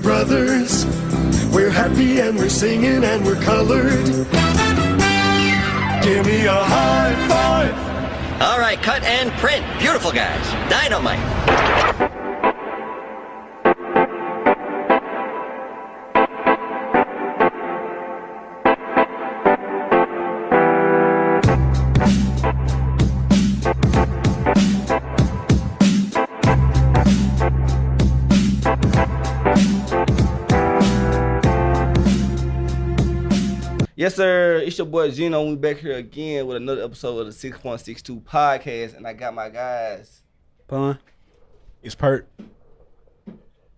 brothers. We're happy and we're singing and we're colored. Give me a high five. All right, cut and print. Beautiful, guys. Dynamite. Yes, sir. It's your boy Gino. We back here again with another episode of the 6.62 podcast, and I got my guys. Pun. It's Pert.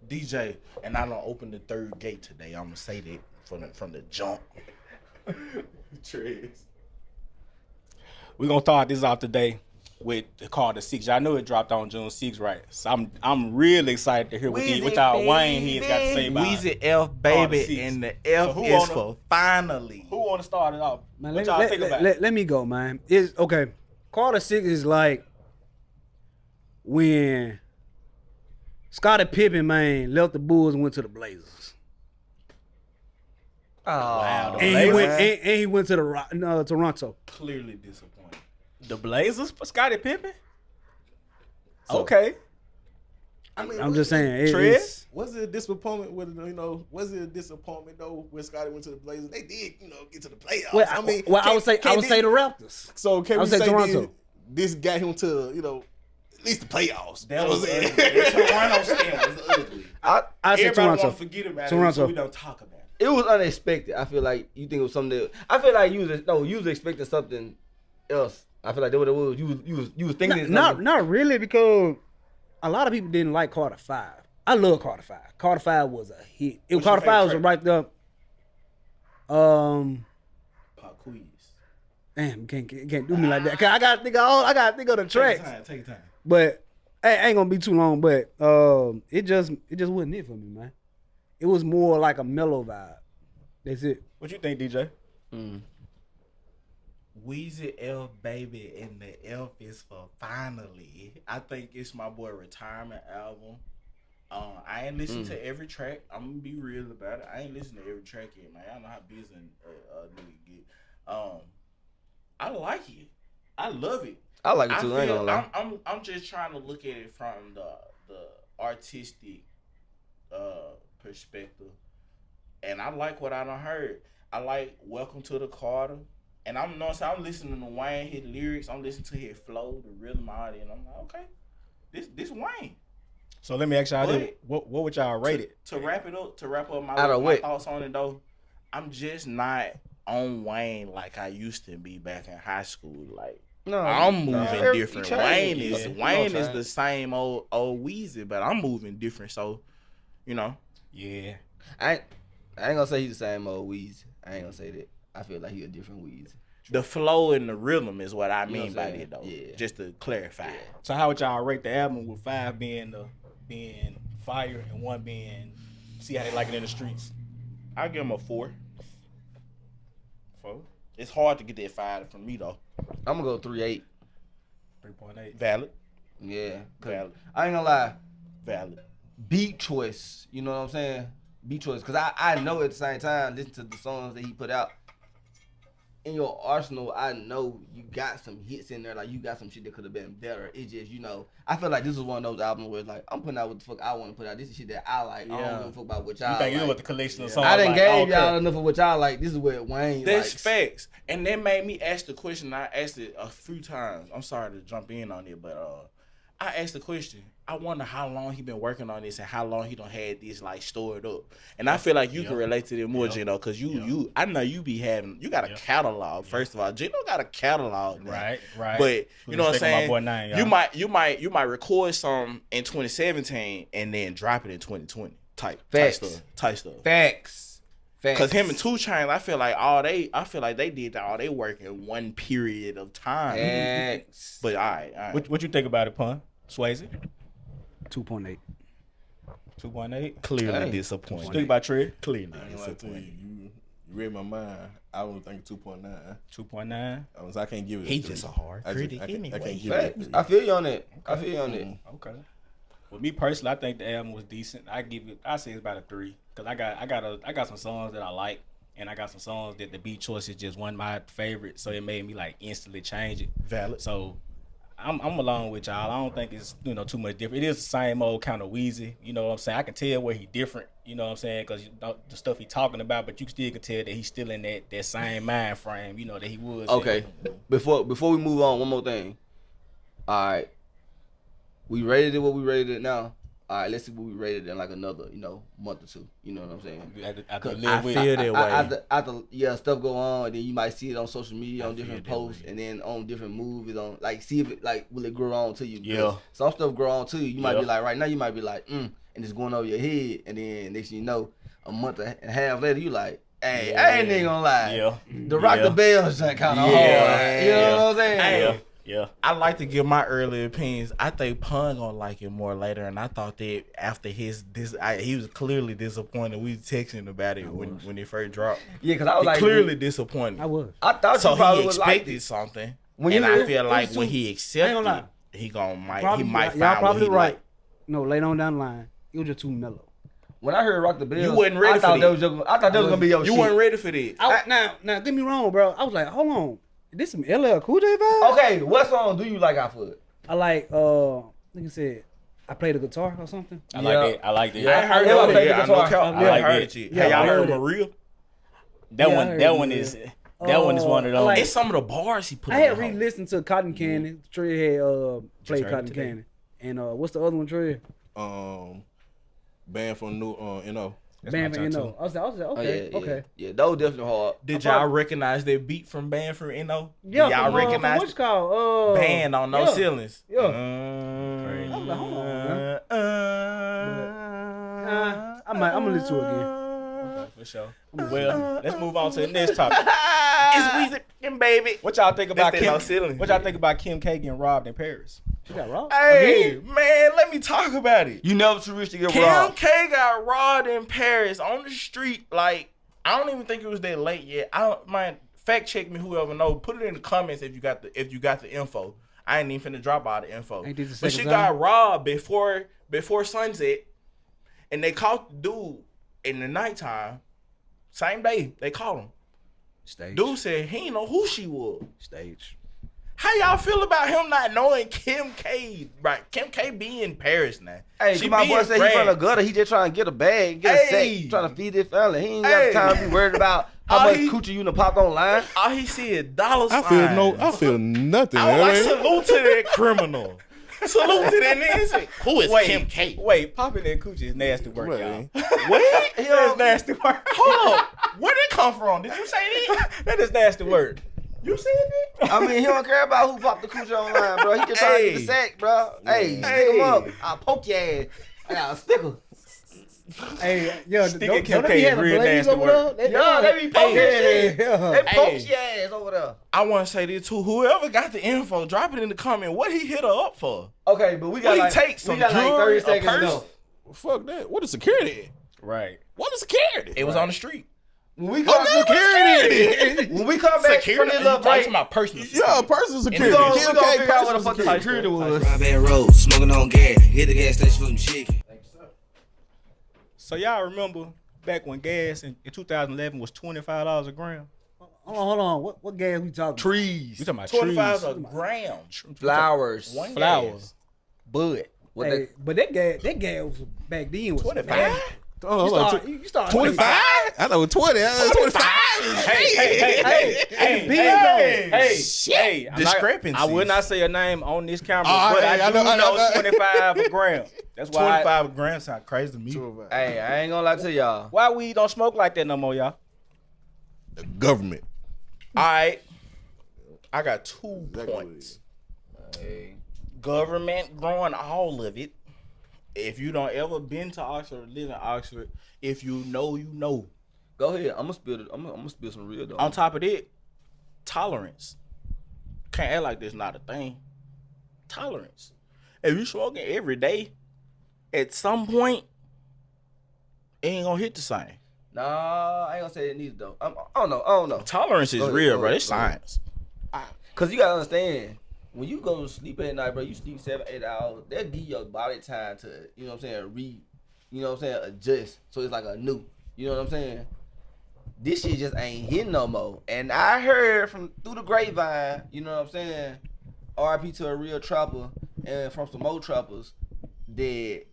DJ, and I don't open the third gate today. I'm gonna say that from the jump. Trez. We're gonna start this off today with the call the 6. Y'all know it dropped on June 6th, right? So I'm really excited to hear what y'all Wayne he's got to say about Weezy F baby, and the F so is for finally. Who want to start it off? Man, what y'all think about it? Let me go, man. It's okay. Carter 6 is like when Scottie Pippen, man, left the Bulls and went to the Blazers. Oh, wow. And he went to the Toronto. Clearly disappointed. The Blazers for Scottie Pippen? So, okay. I mean, I'm just saying. Was it a disappointment was it a disappointment though when Scottie went to the Blazers? They did, get to the playoffs. Well, I would say the Raptors. So can we say Toronto? This got him to, at least the playoffs. That was it. Toronto stand was ugly. I said Toronto. Everybody want to forget about it, so we don't talk about it. It was unexpected. I feel like you think it was something that, I feel like you was expecting something else. I feel like that what it was. You was thinking not really, because a lot of people didn't like Carter 5. I love Carter 5. Carter 5 was a hit. Carter 5 was right there. Pop quiz. Damn, you can't do me like that. 'Cause I gotta think of the tracks. Take your time. But it ain't gonna be too long. But it just wasn't it for me, man. It was more like a mellow vibe. That's it. What you think, DJ? Weezy F baby, and the F is for finally. I think it's my boy retirement album. I ain't listened to every track. I'm gonna be real about it. I ain't listened to every track yet, man. I don't know how busy a nigga get. I like it. I love it. I like it too. I ain't gonna lie. I'm just trying to look at it from the artistic perspective, and I like what I done heard. I like Welcome to the Carter. And I'm listening to Wayne, his lyrics. I'm listening to his flow, the rhythm, all that. And I'm like, okay, this Wayne. So let me ask y'all, what would y'all rate it? To wrap up my thoughts on it though, I'm just not on Wayne like I used to be back in high school. Like, I'm moving different. Wayne is the same old Weezy, but I'm moving different. So, Yeah. I ain't gonna say he's the same old Weezy. I ain't gonna say that. I feel like he a different Weezy. The flow and the rhythm is what I mean by saying? it though. Yeah. Just to clarify. Yeah. So how would y'all rate the album with 5 being fire and 1 being see how they like it in the streets? I'll give him a 4. 4? It's hard to get that 5 from me though. I'm gonna go 3.8. 3.8. Valid. Yeah. Valid. I ain't gonna lie. Valid. Beat choice. You know what I'm saying? Beat choice. Cause I know at the same time, listen to the songs that he put out. In your arsenal, I know you got some hits in there. Like, you got some shit that could have been better. It's just, I feel like this is one of those albums where it's like, I'm putting out what the fuck I want to put out. This is shit that I like. I don't give a fuck about what y'all You think you know like. what the collection of songs I done like? gave y'all enough of what y'all like. This is what Wayne That's likes. facts. And that made me ask the question. I asked it a few times. I'm sorry to jump in on it, but I asked the question. I wonder how long he been working on this and how long he done had this like stored up. And I feel like you can relate to it more, Gino, because I know you got a catalog. First of all, Gino got a catalog now. Right. But you know what I'm saying? My boy name, you might record some in 2017 and then drop it in 2020. Type stuff. Facts. Because him and 2 Chainz, I feel like they did all they work in one period of time. Facts. But all right. What you think about it, Pun? Swayze? 2.8. 2.8? Clearly disappointed. Think about Trey? Clearly I ain't gonna tell you, you read my mind. I was thinking 2.9. 2.9? I can't give it. He just a hard critic I anyway. can't give Facts. it. I feel you on it. Okay. With me personally, I think the album was decent. I say it's about a 3 because I got some songs that I like, and I got some songs that the beat choice is just one of my favorites, so it made me like instantly change it. Valid. So I'm along with y'all. I don't think it's too much different. It is the same old kind of Weezy. You know what I'm saying? I can tell where he different. You know what I'm saying? Because the stuff he talking about, but you still can tell that he's still in that same mind frame. You know that he was. Okay. Before we move on, one more thing. All right. We rated it what we rated it now. All right, let's see what we rated in like another, month or two. You know what I'm saying? I feel that way. After stuff go on, and then you might see it on social media on different posts, and then on different movies on see if it will it grow on to you? Yeah. Some stuff grow on to you. You might be like right now, you might be like and it's going over your head, and then next thing you know, a month and a half later, you like, hey, I ain't even gonna lie. Yeah. The Rock the Bell is kind of hard. You know what I'm saying? Hey, Yeah. I like to give my early opinions. I think Pun gonna like it more later, and I thought that after he was clearly disappointed. We was texting about it when it first dropped. Yeah, because I was like clearly disappointed. I was. I thought So you probably he would like expected it. something, When and you- I feel it like was when too- he I ain't accepted gonna lie. it, he might Probably, find y'all what probably he right. like. No, later on down the line, it was just too mellow. When I heard Rock the Bell, You wasn't ready I thought for that that. was I thought that was gonna be your You shit. weren't ready for that. Now, get me wrong, bro. I was like, hold on, this some LL Cool J vibe? Okay, what song do you like off of it? I like, I think it said, I played the guitar or something. I like that. Yeah. I ain't heard never that played yet. the I know guitar. I Yeah, like I it. did. Hey, y'all I heard heard it. Maria? That Yeah, I one. heard That it, one yeah. is. That one is one of I those. like- It's some of the bars he put. I in had there. re-listened to Cotton Candy. Trey had played heard it Cotton today. Candy. And what's the other one, Trey? Band from New, That's Band my for top No. I was like, okay, okay. Yeah, that was definitely hard. Did y'all recognize that beat from Band from NO? Yeah, y'all from, recognize what's it called? Band on No yeah. Ceilings? Yeah. I was like, hold on, I'm gonna listen to it again. For sure. Well, let's move on to the next topic. It's Weezy and Baby. What y'all think about That's that Kim? No Ceiling. What y'all think about Kim K getting robbed in Paris? She got robbed. Hey, man, let me talk about it. You never too rich to get Kim robbed. K got robbed in Paris on the street. Like, I don't even think it was that late yet. Fact check me, whoever knows. Put it in the comments if you got the info. I ain't even finna drop all the info. Ain't this the But second she time? got robbed before sunset, and they caught the dude in the nighttime. Same day they caught him. Stage. Dude said he didn't know who she was. Stage. How y'all feel about him not knowing Kim K? Right, Kim K be in Paris now. Hey, my be boy in said he from the France. gutter. He just trying to get a bag, get a Hey. sack, trying to feed his family. He ain't Hey. got time to be worried about how All much he- coochie you done popped online. All he said dollar I signs. feel nothing. I man. salute to that criminal. Salute to that nigga. Who is Kim K? Wait, popping that coochie is nasty work, Right. y'all. What? That's nasty work. Hold up. Where did it come from? Did you say that? That is nasty work. You said that? I mean, he don't care about who popped the coochie online, bro. He just trying to get the Hey. sack, bro. Hey, stick Hey. him up. I'll poke your ass. I got a sticker. Hey, yo, Sticking don't Kim they K be is having real blades nasty over work. there? Yeah, they be poking shit. Yeah. They poke Hey. your ass over there. I want to say this too. Whoever got the info, drop it in the comment. What he hit her up for? Okay, but we got What he like, take, some we got like 30 jewelry, a seconds to purse? go. Fuck that. What is security? Right. What is security? It was on the street. When we come, security. when we come back from this little break, my personal. Yeah, personal we security. gonna Kim figure K, out what the personal fuck the security. security was. Private road, smoking on gas. Hit the gas station for some chicken. So y'all remember back when gas in 2011 was $25 a gram? Hold on. What gas we talking? Trees, We talking about 25 trees. a gram. flowers, One Flowers. bud. What Hey, but that gas was back then was 25? Oh, You start 25? I know 20. 25. Hey, I'm not- Discrepancies. I would not say a name on this camera, Oh, but hey, I I do know- know 25 a gram. That's why. 25 grams sound crazy to me. Hey, I ain't gonna lie to y'all. Why we don't smoke like that no more, y'all? The government. All right. I got 2 Exactly. points. Government growing all of it. If you don't ever been to Oxford or live in Oxford, if you know, you know. Go ahead. I'm gonna spill it. I'm gonna spill some real though. On top of that, tolerance. Can't act like there's not a thing. Tolerance. If you smoking every day, at some point, it ain't gonna hit the same. Nah, I ain't gonna say it neither though. I don't know. Tolerance is Go ahead, real, go bro. ahead, It's go ahead. science. Cause you gotta understand, when you go to sleep at night, bro, you sleep 7-8 hours. That give your body time to, you know what I'm saying, adjust. So it's like a new. You know what I'm saying? This shit just ain't hitting no more. And I heard from through the grapevine, you know what I'm saying, RIP to a real trapper and from some old trappers, that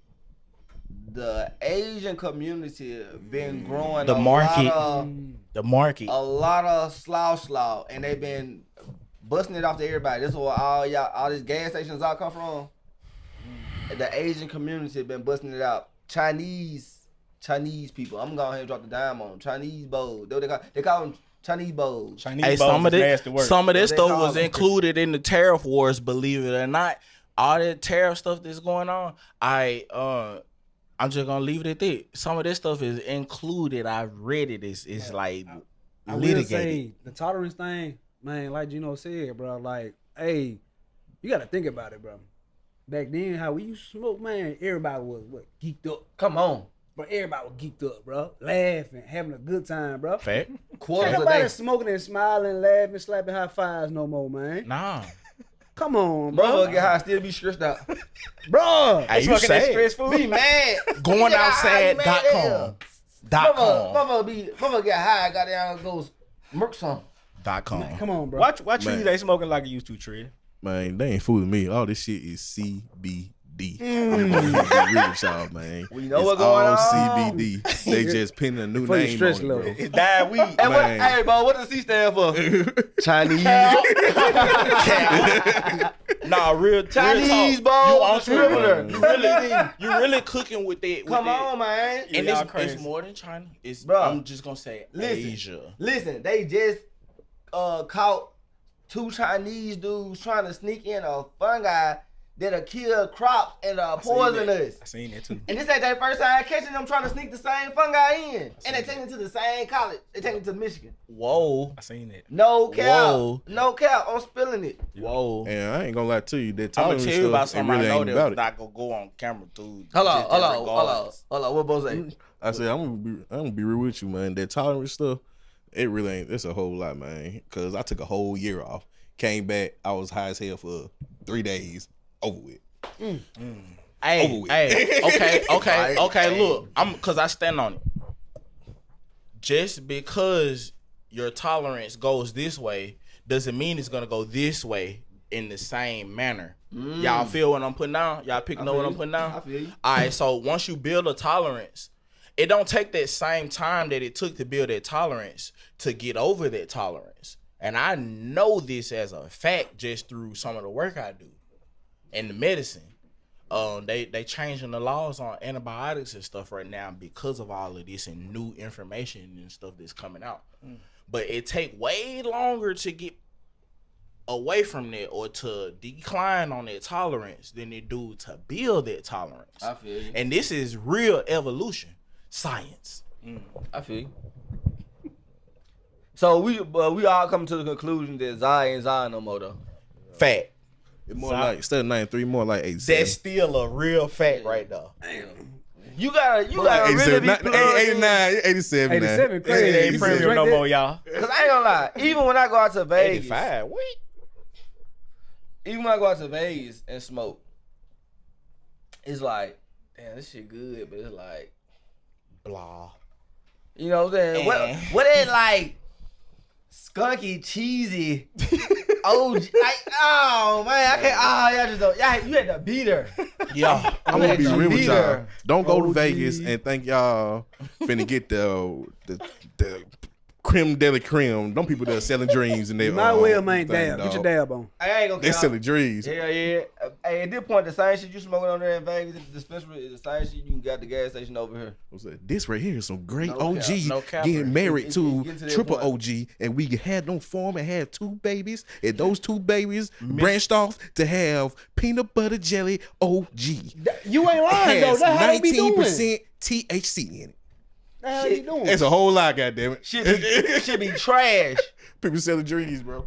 the Asian community been growing The market. a lot of slaw, and they been busting it off to everybody. This is where all these gas stations all come from. The Asian community been busting it out. Chinese people. I'm gonna go ahead and drop the dime on them. Chinese bowls. They call them Chinese bowls. Chinese bowls is nasty work. Some of this They stuff call was them. included in the tariff wars, believe it or not. All that tariff stuff that's going on, I'm just gonna leave it at that. Some of this stuff is included. I've read it. It's like I will litigated. say the tolerance thing, man. Like Gino said, bro. Like, hey, you gotta think about it, bro. Back then, how we used to smoke, man. Everybody was geeked up. Come on. But everybody was geeked up, bro. Laughing, having a good time, bro. Fact. Quarters a Everybody day. smoking and smiling, laughing, slapping high fives no more, man. Nah. Come on, bro. Motherfucker get high, still be stressed out. Bro. Hey, you say Be mad. going Get high, you mad as outside.com. hell. Motherfucker get high, goddamn goes murk some. .com. Come on, bro. Watch Man. you they smoking like you used to, Trey. Man, they ain't fooling me. All this shit is CBD. I'm gonna be real with y'all, man. We know it's what's going all on. CBD. They just pinning a new For your name stress on it, bro. level. It's died weed. Hey, Man. hey, bro, what does C stand for? Chinese. Nah, real Chinese, real bro. talk. You on Scribbler. you really cooking with that. Come on, man. And Y'all it's crazy. more than China. It's Bruh. I'm just gonna say Listen. Asia. Listen, they just caught 2 Chinese dudes trying to sneak in a fungi that'll kill crops and poison us. I seen that too. And this ain't their first time catching them trying to sneak the same fungi in. And they take them to the same college. They take them to Michigan. Whoa. I seen that. No cap. Whoa. No cap. I'm spilling it. Whoa. And I ain't gonna lie to you, that I'm tolerance gonna tell you about stuff, it something really I know ain't that's about it. not gonna go on camera too. Hold on. What both say? I said I'm gonna be real with you, man. That tolerance stuff, it really ain't. It's a whole lot, man. Cause I took a whole year off, came back, I was high as hell for 3 days. Over with. Over Hey, with. hey, okay. Hey. Look, cause I stand on it. Just because your tolerance goes this way doesn't mean it's gonna go this way in the same manner. Y'all feel what I'm putting down? Y'all picking up what I'm putting down? I feel you. All right, so once you build a tolerance, it don't take that same time that it took to build that tolerance to get over that tolerance. And I know this as a fact just through some of the work I do in the medicine. They changing the laws on antibiotics and stuff right now because of all of this and new information and stuff that's coming out. But it take way longer to get away from that or to decline on that tolerance than it do to build that tolerance. I feel you. And this is real evolution, science. I feel you. So we all come to the conclusion that Zion ain't Zion no more though. Fact. It's more like instead of 93, more like 87. That's still a real fact right there. You gotta really be plugged in. 89, 87, 87 It crazy. ain't You premium drink no that? more, y'all. Cause I ain't gonna lie, even when I go out to Vegas, 85. Wait. even when I go out to Vegas and smoke, it's like, damn, this shit good, but it's like, Blah. you know what I'm saying? What ain't like skunky, cheesy, OG, like, oh man, I can't, y'all just don't, you had to beat her. Yeah. I'm gonna be real with y'all. Leader. Don't go to OG. Vegas and think y'all finna get the creme de la creme. Them people that are selling dreams and they You might well, man, thing, dab. Get your dog. dab on. I ain't gonna They count. selling dreams. Hell yeah. Hey, at this point, the same shit you smoking on there in Vegas at the dispensary is the same shit you can get at the gas station over here. What's that? This right here is some great No OG cap, no cap. getting married It's to getting to that triple point. OG, and we had them form and had 2 babies, and those 2 babies branched off to have peanut butter jelly OG. You ain't lying, though. Has That's how they be doing. 19% THC in it. That's how they doing. It's a whole lot, goddammit. Shit be trash. People selling dreams, bro.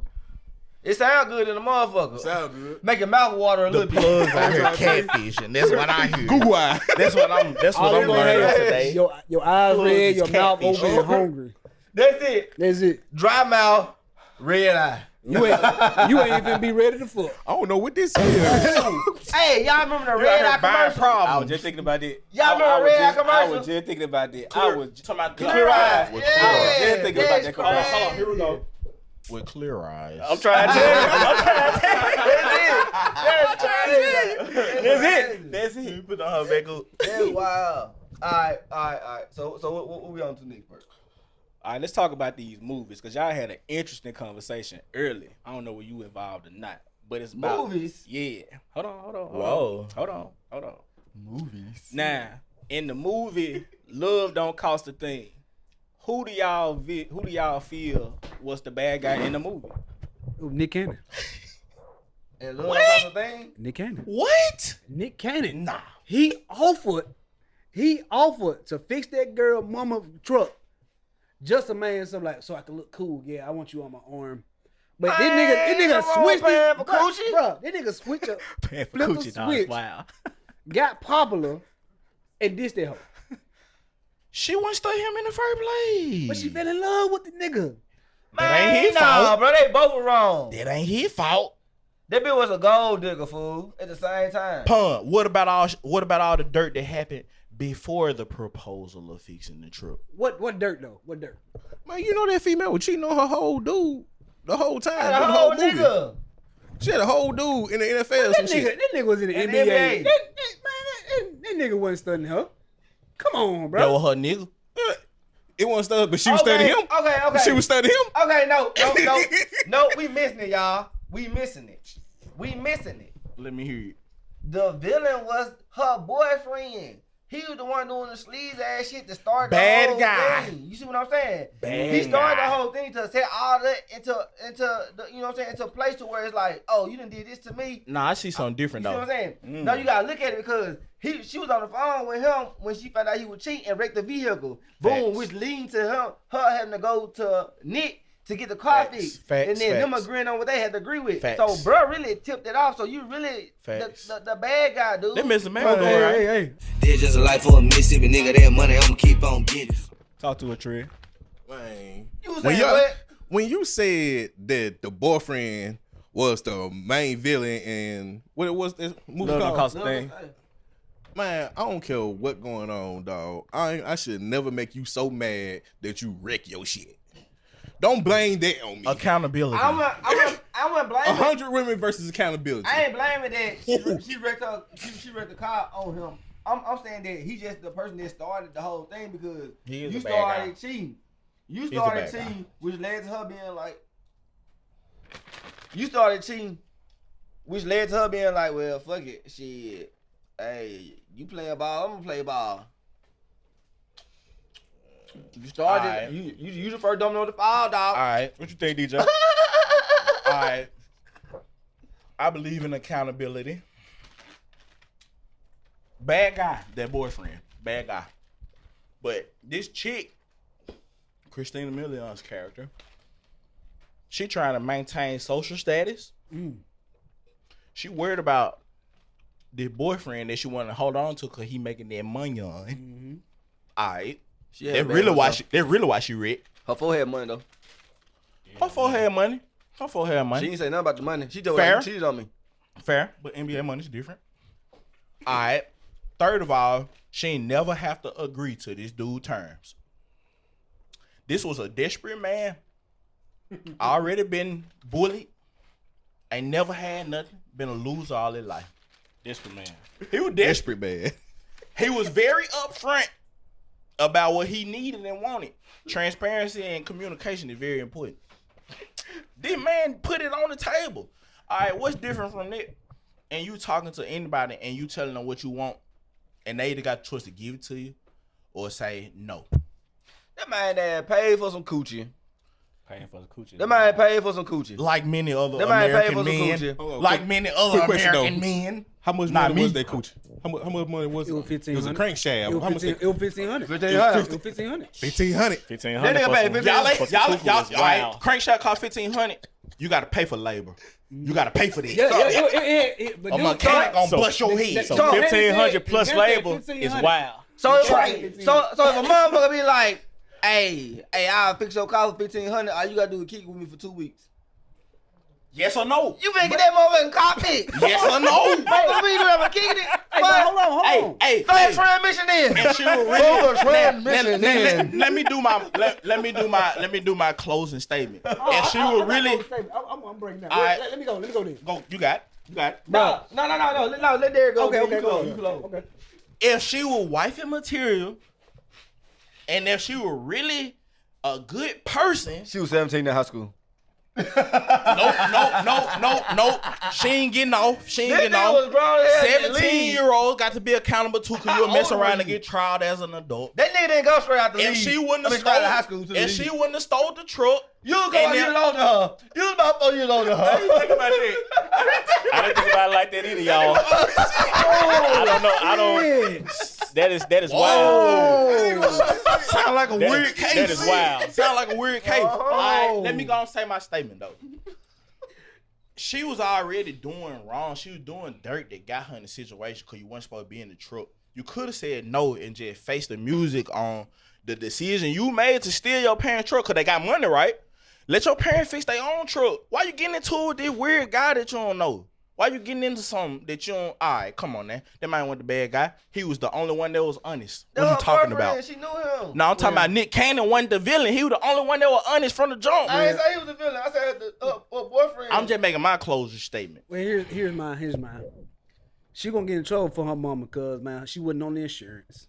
It sound good in the motherfucker. Sound good. Make your mouth water a The little bit. plugs out here catfishing. That's what I hear. Google eye. That's what I'm All you gonna learning have today. your eyes Plugs red, is your mouth catfish. open and hungry. That's it. That's it. Dry mouth, red eye. You ain't even be ready to fuck. I don't know what this is. Hey, y'all remember the You red out eye here buying commercial? problems. I was just thinking about that. Y'all remember Red Eye commercial? I was just thinking about that. I was talking about Clear eyes. I was just thinking about that commercial. Hold on, Here we go. With clear eyes. I'm trying to tell you. I'm trying to tell you. That's it. You put on her back up. That's wild. All right. So what we on to next first? All right, let's talk about these movies because y'all had an interesting conversation earlier. I don't know were you involved or not, but it's about Movies? Yeah. Hold on. Whoa. Hold on. Movies. Now, in the movie Love Don't Cost a Thing, who do y'all feel was the bad guy in the movie? Ooh, Nick Cannon. And Love Don't Cost a Thing? Nick Cannon. What? Nick Cannon. Nah. He offered to fix that girl mama truck just to man something like so I can look cool. Yeah, I want you on my arm. But this nigga switched it. Bro, this nigga switch up. Flip the switch. Wow. Got popular and dissed that hoe. She wouldn't stay him in the first place. But she fell in love with the nigga. That ain't his Nah, fault. bro, they both were wrong. That ain't his fault. That bitch was a gold digger, fool, at the same time. Pun. What about all the dirt that happened before the proposal of fixing the truck? What dirt though? What dirt? Man, you know that female was cheating on her whole dude the whole time. Had a the whole movie. nigga. She had a whole dude in the NFL. That nigga was in the In the NBA. NBA. That nigga wasn't studying her. Come on, bro. That was her nigga. It wasn't studying, but she was studying him. Okay. She was studying him. Okay, no, we missing it, y'all. We missing it. Let me hear you. The villain was her boyfriend. He was the one doing the sleaze ass shit to start Bad the whole guy. thing. You see what I'm saying? Bad He started guy. the whole thing to set all that into the, you know what I'm saying, into a place to where it's like, oh, you done did this to me. Nah, I see something different You see though. what I'm saying? Now you gotta look at it because she was on the phone with him when she found out he was cheating and wrecked the vehicle. Boom, Facts. which leading to her having to go to Nick to get the car Facts. fixed. Facts. And then them Facts. agreeing on what they had to agree with. Facts. So bro really tipped it off. So you really Facts. the bad guy, dude. They missing man. Hey. This just a life for a Mississippi nigga. That money I'ma keep on getting. Talk to a tree. Man. You was When saying what? when you said that the boyfriend was the main villain and what it was this movie Love Don't called? Cost a Thing. Man, I don't care what going on, dog. I should never make you so mad that you wreck your shit. Don't blame that on me. Accountability. I wouldn't blame it. 100 women versus accountability. I ain't blaming that she wrecked her. She wrecked the car on him. I'm saying that he's just the person that started the whole thing because He is you a bad started guy. cheating. You He's a started bad guy. cheating, which led to her being like. You started cheating, which led to her being like, well, fuck it, shit. Hey, you playing ball, I'm gonna play ball. You started. Alright. You the first domino to fall, dog. All right. What you think, DJ? All right. I believe in accountability. Bad guy, that boyfriend. Bad guy. But this chick, Christina Milian's character, she trying to maintain social status. She worried about the boyfriend that she wanted to hold on to because he making that money on. All right. She had That's bad really why herself. she wrecked. Her forehead money though. Her forehead money. Her forehead She money. ain't say nothing about the money. She told Fair. me she cheated on me. Fair, but NBA money's different. All right. Third of all, she ain't never have to agree to this dude terms. This was a desperate man. Already been bullied. Ain't never had nothing. Been a loser all his life. Desperate man. He was desperate. Desperate bad. He was very upfront about what he needed and wanted. Transparency and communication is very important. This man put it on the table. All right, what's different from that? And you talking to anybody and you telling them what you want, and they either got the choice to give it to you or say no. That man that paid for some coochie. Paying for the coochie. That man paid for some coochie. Like many other That man paid American for some men. coochie. Hold on, Like quick- many other quick question, American though. men. How much Not money me. was that coochie? How much money was it? It was $1,500. It was a crankshaft. It was How much? $1,500. It was $1,500. $1,500. It was $1,500. 1,500. 1500. That nigga paid 1500. Y'all, For some coochie was all right, wild. crankshot cost $1,500. You got to pay for labor. You got to pay for this. But A dude, mechanic gonna so- bust your head. So So- 1500 plus That's it, labor is 1500. wild. So it's Right. like, so if a motherfucker be like, hey, I'll fix your car for $1,500. All you gotta do is kick it with me for 2 weeks. Yes or no? You finna get that motherfucking cockpit. Yes or no? What you doing? I'm kicking it. Hey, but hold on. Hey, Fast transmission in. and she will really let me do my closing statement. And she will really I'm breaking down. All right. Let me go then. go. You got it. No. Let Derek go. Okay, You go. close. Okay. If she were wifey material, and if she were really a good person, She was 17 in high school. no. She ain't getting off. That nigga was grown as hell. 17-year-old got to be accountable too, because you'll mess around and get tried as an adult. That nigga didn't go straight out the league. If she wouldn't have straight out of high school to the if league. she wouldn't have stole the truck, You was about years older than her. You was about 4 years older than her. think about that. I don't think about it like that either, y'all. I don't know. I don't. That is wild. Sound like a weird case. That is wild. Sound like a weird case. All right, let me go and say my statement though. She was already doing wrong. She was doing dirt that got her in the situation because you weren't supposed to be in the truck. You could have said no and just faced the music on the decision you made to steal your parents' truck because they got money, right? Let your parents fix their own truck. Why you getting into it with this weird guy that you don't know? Why you getting into something that you don't? All right, come on, man. That man wasn't the bad guy. He was the only one that was honest. What you talking about? She knew him. No, I'm talking about Nick Cannon wasn't the villain. He was the only one that was honest from the jump. I didn't say he was a villain. I said the boyfriend. I'm just making my closure statement. Well, here's mine. She gonna get in trouble for her mama because, man, she wasn't on the insurance.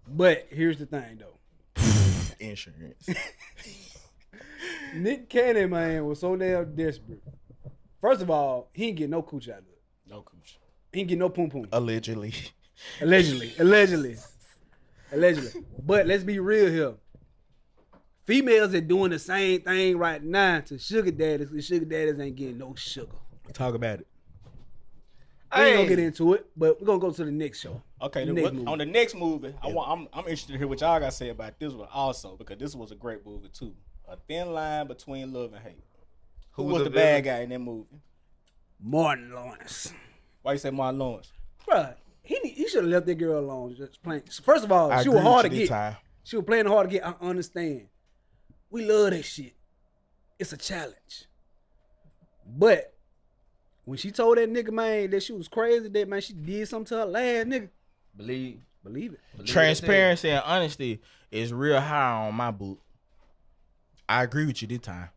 But here's the thing, though. Insurance. Nick Cannon, man, was so damn desperate. First of all, he ain't get no cooch out of it. No cooch. He ain't get no poom poom. Allegedly. Allegedly. But let's be real here. Females are doing the same thing right now to sugar daddies. The sugar daddies ain't getting no sugar. Talk about it. We ain't gonna get into it, but we're gonna go to the next show. Okay, The next movie. on the next movie, I'm interested to hear what y'all got to say about this one also, because this was a great movie too. A thin line between love and hate. Who was the bad guy in that movie? Martin Lawrence. Why you say Martin Lawrence? Bruh, he should have left that girl alone. Just playing. First of all, she was hard to get. She was playing hard to get. I understand. We love that shit. It's a challenge. But when she told that nigga, man, that she was crazy, that, man, she did something to her last nigga. Believe it. Transparency and honesty is real high on my book. I agree with you this time.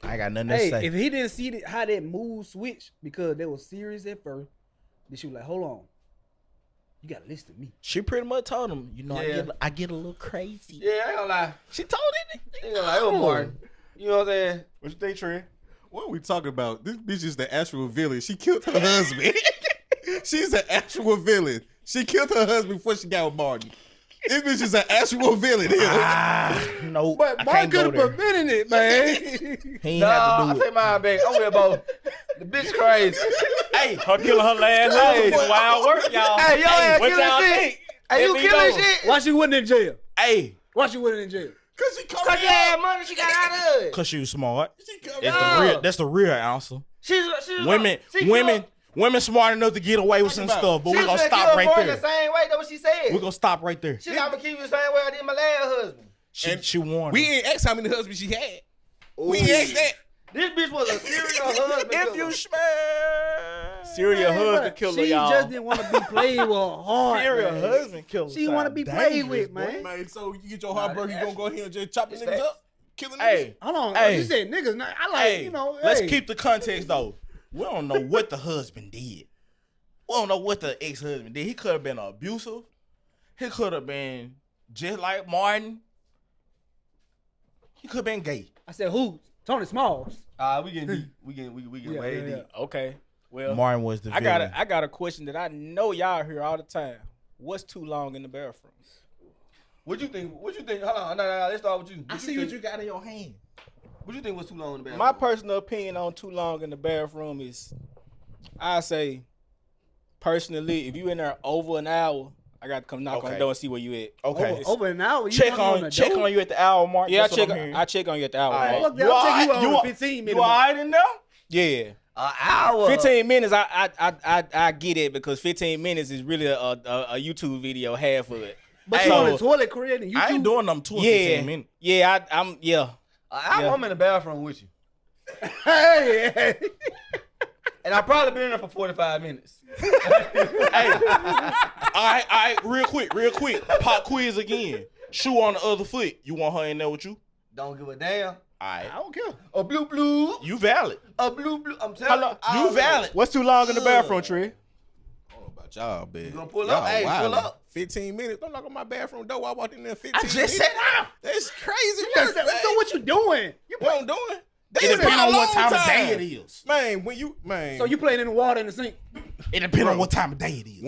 I got nothing to say. If he didn't see how that mood switched because they were serious at first, then she was like, hold on. You gotta listen to me. She pretty much told him, Yeah. I get a little crazy. Yeah, I ain't gonna lie. She told it. I ain't gonna lie. It was Martin. You know what I'm saying? What you think, Trey? What are we talking about? This bitch is the actual villain. She killed her husband. She's an actual villain. She killed her husband before she got with Martin. This bitch is an actual villain here. No, But I Martin can't go could have there. prevented it, man. He ain't Nah, have I to do take it. my back. I'm with both. The bitch crazy. Hey, Her killing her last husband is wild work, y'all. Hey, yo, ass what killing y'all shit. think? Hey, you Let me killing know. shit? Why she wasn't in jail? hey, Why she wasn't in jail? Cause she covered Cause it she up. had money, she got out of it. cause she was smart. She covered That's it the up. real. That's the real answer. She's Women smart enough to get away with some stuff, but we're gonna stop right The there. same way. That's what she said. We're gonna stop right there. She got me keep you the same way I did my last husband. She warned. We him. ain't asked how many husbands she had. We ain't asked that. This bitch was a serial husband. If you smell Serial husband killer, She y'all. just didn't want to be played with her heart. serial man. husband killer. She want to be played with, man. Man, so you get your heart broken, you gonna go ahead and just chop the It's niggas that- up? Killing niggas? Hey, Hold on. Hey. You said niggas. Now, I like, hey, you know. let's hey. keep the context though. We don't know what the husband did. We don't know what the ex-husband did. He could have been abusive. He could have been just like Martin. He could have been gay. I said who? Tony Smalls. We getting deep. We getting Yeah, way yeah, deep. Okay. Well, Martin was the I villain. got a question that I know y'all hear all the time. What's too long in the bathroom? What you think? Hold on. No. Let's start with you. I see what you got in your hand. What you think was too long in the bathroom? My personal opinion on too long in the bathroom is, I say, personally, if you in there over an hour, I got to come knock on Okay. the door and see where you at. Okay. Over an hour. You Check knocking on the door? you at the hour mark. Yeah, That's what I'm hearing. I check on you at the hour. All right. mark. Fuck that. I'll take you You over 15 minutes. You all right in there? Yeah. An hour. 15 minutes, I get it, because 15 minutes is really a YouTube video, half of it. But Hey, you on so- the toilet creating YouTube. I ain't doing them 2 or Yeah, 15 minutes. yeah, I'm An hour. I'm in the bathroom with you. Hey. And I probably been in there for 45 minutes. Hey, all right, real quick. Pop quiz again. Shoe on the other foot. You want her in there with you? Don't give a damn. All right. I don't care. A blue. You valid. A blue. I'm telling you. You valid. What's too long in the bathroom, Trey? I don't know about y'all, man. You gonna pull up? Hey, pull up. 15 minutes. Don't knock on my bathroom door. I walked in there 15 I minutes. just said out. That's crazy So work, man. what you doing? What I'm doing? It depends on what time of day it is. Man, So you playing in the water in the sink? It depends on what time of day it is.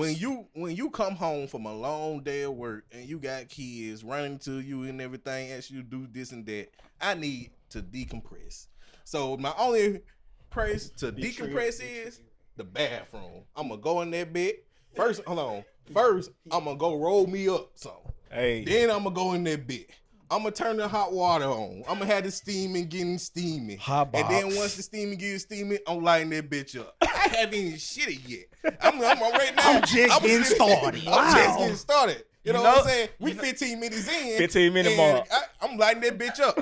when you come home from a long day of work and you got kids running to you and everything, ask you to do this and that, I need to decompress. So my only place to decompress is the bathroom. I'm gonna go in that bed. First, hold on. First, I'm gonna go roll me up some. Hey. Then I'm gonna go in that bed. I'm gonna turn the hot water on. I'm gonna have the steaming getting steamy. Hot and then box. once the steaming gets steamy, I'm lighting that bitch up. I haven't even shit it yet. I'm right now. I'm just getting started. I'm just getting started. You know what I'm saying? We 15 minutes in. 15-minute and mark. I'm lighting that bitch up.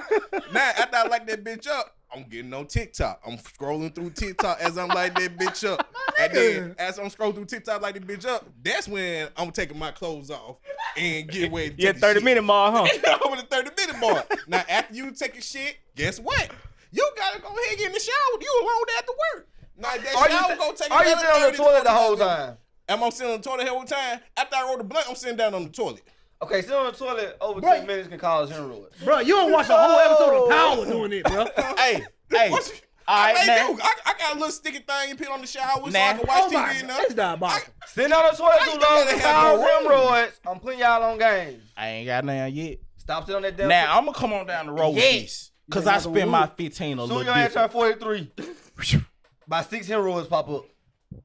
Now, after I light that bitch up, I'm getting on TikTok. I'm scrolling through TikTok as I'm lighting that bitch up. And then as I'm scrolling through TikTok like that bitch up, that's when I'm taking my clothes off and get away. Yeah, 30-minute mark, huh? Over the 30-minute mark. Now, after you take a shit, guess what? You gotta go ahead and get in the shower. You alone after work. Now, that shower gonna take Are you sitting on the toilet the whole time? Am I sitting on the toilet the whole time? After I roll the blunt, I'm sitting down on the toilet. Okay, sitting on the toilet over 10 minutes can cause hemorrhoids. Bro, you don't watch a whole episode of Power doing it, bro. Hey. All All right, now. I got a little sticky thing you put on the shower so Nah. I can watch Oh my TV God, enough. that's diabolical. Sitting on the toilet too you long gotta can have cause no room. hemorrhoids. I'm putting y'all on game. I ain't got nothing yet. Stop sitting on that damn. Now, I'm going to come on down the road with this. Because I spend my 15 a Soon little your ass turn different. 43. By 6 hemorrhoids pop up.